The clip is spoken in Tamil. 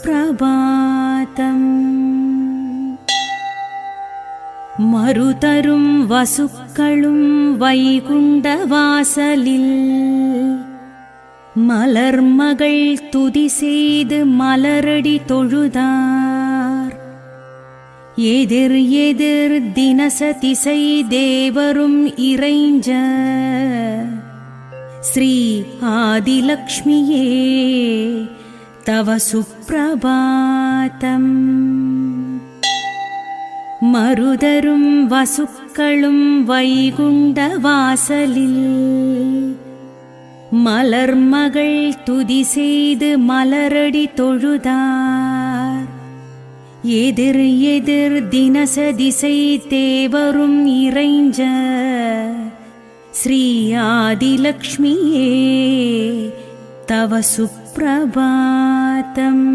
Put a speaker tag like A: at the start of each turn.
A: சுப்ரபாதம். மருதரும் வசுக்களும் வைகுண்ட வாசலில் மலர்மகள் துதி செய்து மலரடி தொழுதார். எதிர் எதிர் தினச திசை தேவரும் இறைஞ்ச ஸ்ரீ ஆதிலக்ஷ்மியே தவ சுப்ரபாதம். மருதரும் வசுக்களும் வைகுண்ட வாசலில் மலர்மகள் துதி செய்து மலரடி தொழுதார். எதிர் எதிர் தினச திசை தேவரும் இறைஞ்ச ஸ்ரீ ஆதிலக்ஷ்மியே தவ சுப்ரபாதம்.